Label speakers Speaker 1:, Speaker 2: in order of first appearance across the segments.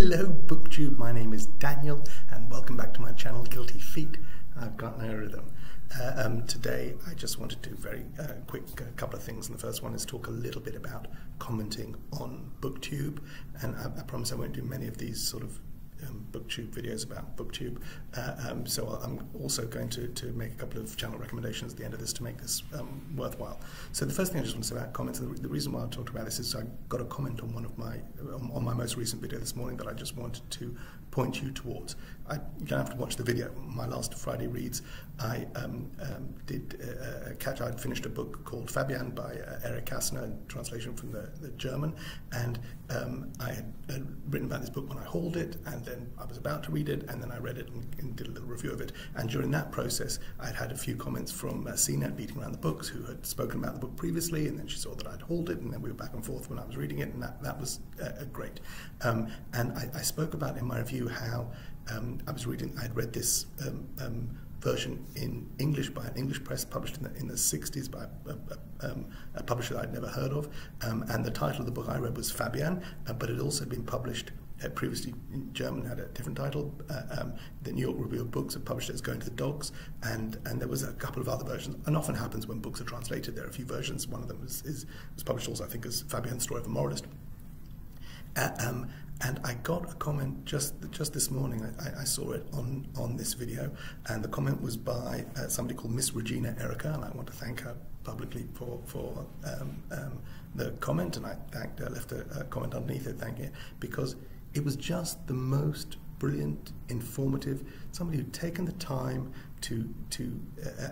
Speaker 1: Hello BookTube, my name is Daniel and welcome back to my channel Guilty Feet. I've got no rhythm. Today I just wanted to do very quick couple of things, and the first one is talk a little bit about commenting on BookTube, and I promise I won't do many of these sort of BookTube videos about BookTube, so I'm also going to make a couple of channel recommendations at the end of this to make this worthwhile. So the first thing I just want to say about comments, and the reason why I talked about this is I got a comment on one of my on my most recent video this morning that I just wanted to point you towards. You don't have to watch the video. My last Friday reads, I I'd finished a book called Fabian by Eric Kastner, translation from the German, and I had written about this book when I hauled it, and then I was about to read it, and then I read it and did a little review of it. And during that process, I'd had a few comments from CNET Beating Around the Books, who had spoken about the book previously, and then she saw that I'd hauled it, and then we were back and forth when I was reading it, and that was great. And I spoke about in my review how I'd read this version in English by an English press, published in the 60s by a publisher that I'd never heard of, and the title of the book I read was Fabian, but it had also been published previously in German, had a different title. The New York Review of Books had published it as Going to the Dogs, and there was a couple of other versions, and often happens when books are translated, there are a few versions. One of them was published also, I think, as Fabian's Story of a Moralist. And I got a comment just this morning. I saw it on this video, and the comment was by somebody called Miss Regina Erica, and I want to thank her publicly for the comment, and I thanked her, left a comment underneath it thanking her, because it was just the most brilliant, informative, somebody who'd taken the time to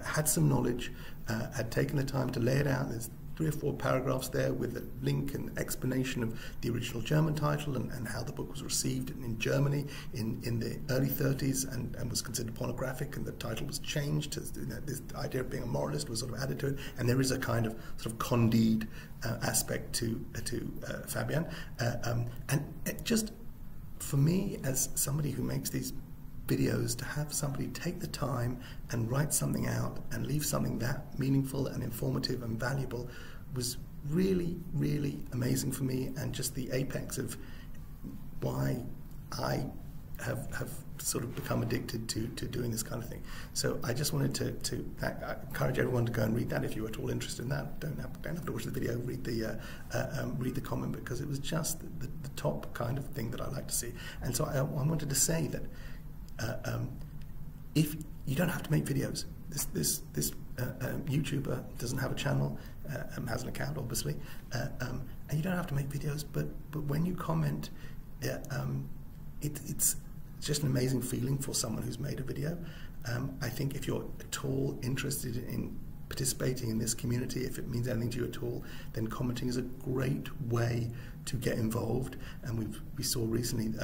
Speaker 1: had some knowledge, had taken the time to lay it out. There's 3 or 4 paragraphs there with a link and explanation of the original German title and how the book was received in Germany in the early 30s and was considered pornographic, and the title was changed to, this idea of being a moralist was sort of added to it, and there is a kind of sort of Candide aspect to Fabian, and it just, for me as somebody who makes these videos, to have somebody take the time and write something out and leave something that meaningful and informative and valuable was really, really amazing for me, and just the apex of why I have sort of become addicted to doing this kind of thing. So I just wanted to encourage everyone to go and read that if you're at all interested in that. Don't have to watch the video, read the comment, because it was just the top kind of thing that I like to see. And so I wanted to say that if you don't have to make videos, this YouTuber doesn't have a channel, has an account obviously, and you don't have to make videos, but when you comment, it's just an amazing feeling for someone who's made a video. I think if you're at all interested in participating in this community, if it means anything to you at all, then commenting is a great way to get involved. And we saw recently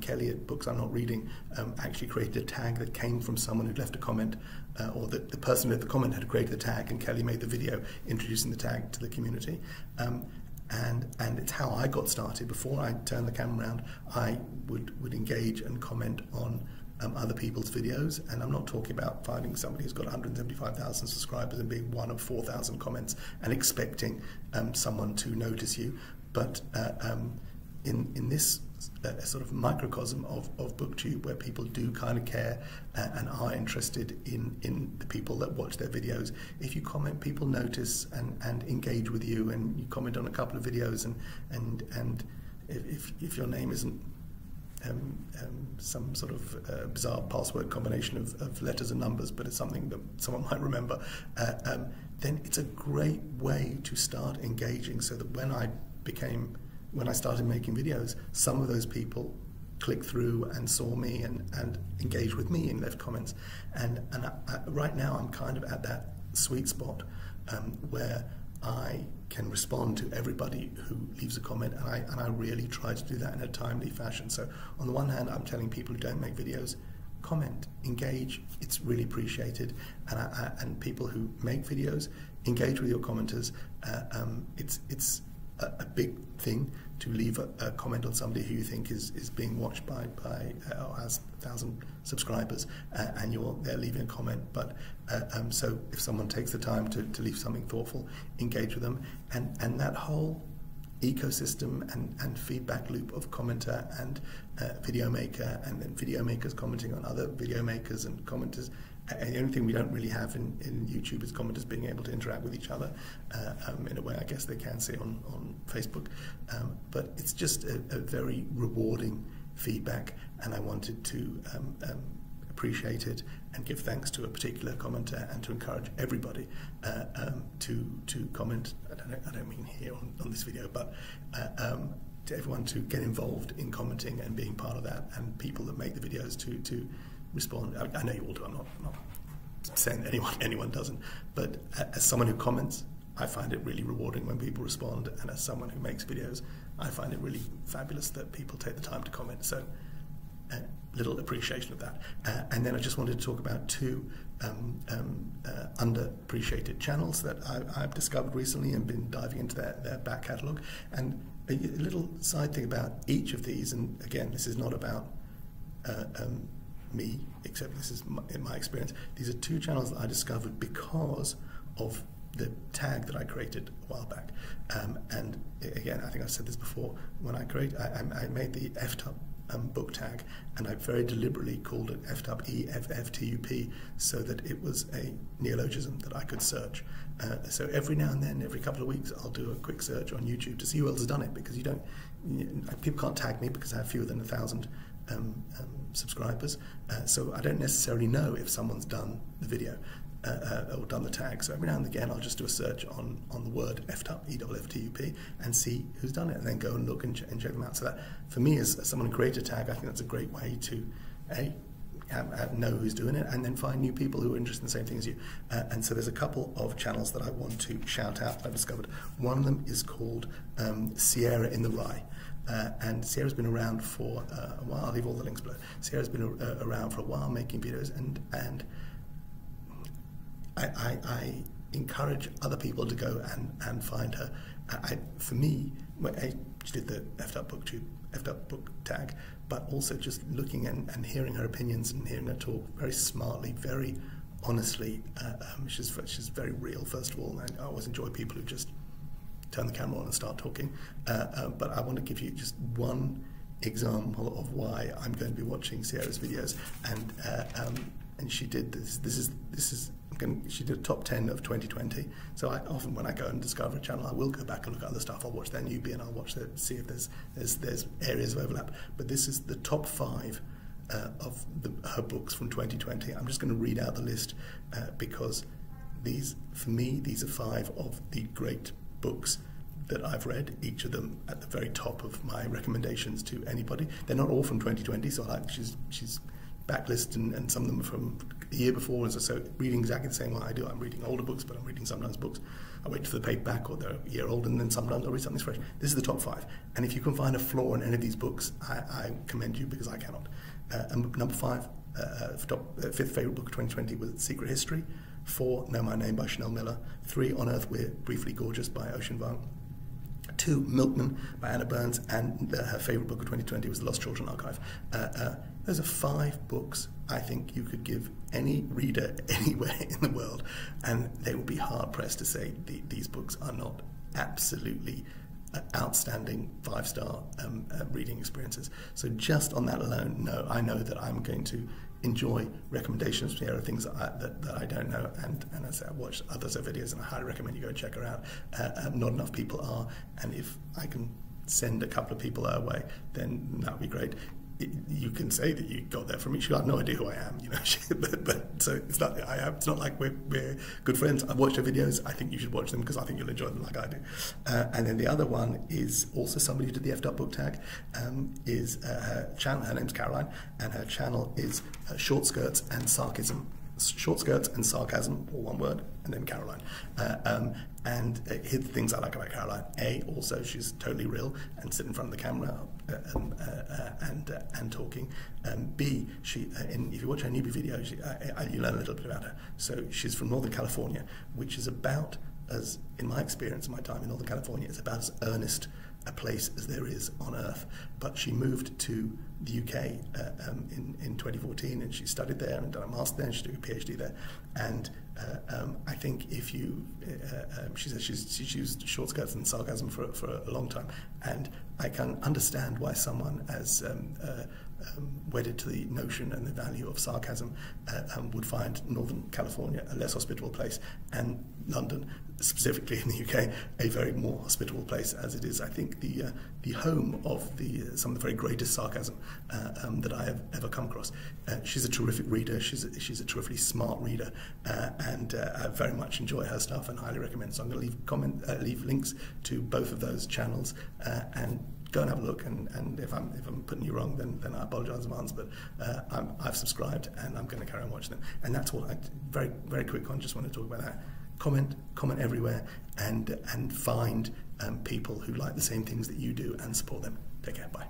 Speaker 1: Kelly at Books I'm Not Reading actually created a tag that came from someone who'd left a comment, or the person who left the comment had created the tag, and Kelly made the video introducing the tag to the community. And it's how I got started. Before I turned the camera around, I would engage and comment on other people's videos, and I'm not talking about finding somebody who's got 175,000 subscribers and being one of 4,000 comments and expecting someone to notice you, but in this sort of microcosm of BookTube, where people do kind of care and are interested in the people that watch their videos, if you comment, people notice and engage with you, and you comment on a couple of videos, and if your name isn't some sort of bizarre password combination of letters and numbers, but it's something that someone might remember, then it's a great way to start engaging, so that when I started making videos, some of those people clicked through and saw me and engaged with me and left comments, and right now I'm kind of at that sweet spot where I can respond to everybody who leaves a comment, and I really try to do that in a timely fashion. So on the one hand, I'm telling people who don't make videos, comment, engage, it's really appreciated, and people who make videos, engage with your commenters. It's a big thing to leave a comment on somebody who you think is being watched by or has 1,000 subscribers, and they're leaving a comment. But so if someone takes the time to leave something thoughtful, engage with them, and that whole ecosystem and feedback loop of commenter and video maker, and then video makers commenting on other video makers and commenters. And the only thing we don't really have in YouTube is commenters being able to interact with each other in a way I guess they can say on Facebook. But it's just a very rewarding feedback, and I wanted to appreciate it and give thanks to a particular commenter, and to encourage everybody to comment. I don't mean here on this video, but to everyone to get involved in commenting and being part of that, and people that make the videos to respond. I know you all do. I'm not saying that anyone doesn't, but as someone who comments, I find it really rewarding when people respond, and as someone who makes videos, I find it really fabulous that people take the time to comment. So little appreciation of that. And then I just wanted to talk about two underappreciated channels that I've discovered recently and been diving into their back catalogue. And a little side thing about each of these, and again, this is not about me, except this is in my experience. These are two channels that I discovered because of the tag that I created a while back. And again, I think I've said this before, when I made the FTUP book tag, and I very deliberately called it FTUP EFFTUP so that it was a neologism that I could search. So every now and then, every couple of weeks, I'll do a quick search on YouTube to see who else has done it, because people can't tag me because I have fewer than 1,000 subscribers, so I don't necessarily know if someone's done the video or done the tag. So every now and again I'll just do a search on the word FTUP, EFFTUP, and see who's done it, and then go and look and check them out. So that, for me, as someone who created a tag, I think that's a great way to know who's doing it, and then find new people who are interested in the same thing as you. And so there's a couple of channels that I want to shout out that I've discovered. One of them is called Sierra in the Rye. And Sierra's been around for a while. I'll leave all the links below. Sierra's been around for a while making videos, and I encourage other people to go and find her. For me, she did the FTUP BookTube, FTUP book tag, but also just looking and hearing her opinions and hearing her talk very smartly, very honestly. She's very real, first of all, and I always enjoy people who just turn the camera on and start talking. But I want to give you just one example of why I'm going to be watching Sierra's videos. And she did she did a top 10 of 2020. So I often, when I go and discover a channel, I will go back and look at other stuff. I'll watch their newbie and I'll watch see if there's areas of overlap. But this is the top 5 of her books from 2020. I'm just going to read out the list because for me, these are 5 of the great books that I've read, each of them at the very top of my recommendations to anybody. They're not all from 2020, so she's backlisted, and some of them are from the year before, and so reading exactly the same way I do. I'm reading older books, but I'm reading sometimes books I wait for the paperback, or they're a year old, and then sometimes I'll read something fresh. This is the top 5, and if you can find a flaw in any of these books, I commend you, because I cannot. And number 5, fifth favourite book of 2020 was Secret History. 4, Know My Name by Chanel Miller. 3, On Earth We're Briefly Gorgeous by Ocean Vuong. 2, Milkman by Anna Burns, and her favourite book of 2020 was The Lost Children Archive. Those are 5 books I think you could give any reader anywhere in the world, and they would be hard-pressed to say these books are not absolutely outstanding 5-star reading experiences. So just on that alone, I know that I'm going to enjoy recommendations from Sierra, things that I don't know, and as I watch others of videos, and I highly recommend you go and check her out. Not enough people are, and if I can send a couple of people her way, then that would be great. You can say that you got that from me. She'll have no idea who I am, but so it's not. It's not like we're good friends. I've watched her videos. I think you should watch them because I think you'll enjoy them like I do. And then the other one is also somebody who did the FTUP book tag. Is her channel? Her name's Caroline, and her channel is Short Skirts and Sarcasm. Short Skirts and Sarcasm, all one word, and then Caroline. And here's the things I like about Caroline. A, also she's totally real and sitting in front of the camera and talking. B, if you watch her newbie video, you learn a little bit about her. So she's from Northern California, which is about, as in my experience, my time in Northern California, is about as earnest a place as there is on earth. But she moved to the UK in 2014, and she studied there and done a master there, and she took a PhD there. And I think if you, she says she's used short skirts and sarcasm for a long time, and I can understand why someone as wedded to the notion and the value of sarcasm would find Northern California a less hospitable place, and London, specifically in the UK, a very more hospitable place, as it is, I think, the home of some of the very greatest sarcasm that I have ever come across. She's a terrific reader. She's a terrifically smart reader, and I very much enjoy her stuff and highly recommend. So I'm going to leave links to both of those channels, and go and have a look. And if I'm putting you wrong, then I apologise in advance. But I've subscribed, and I'm going to carry on watching them. And that's what very very quick on. Just want to talk about that. Comment everywhere, and find people who like the same things that you do, and support them. Take care. Bye.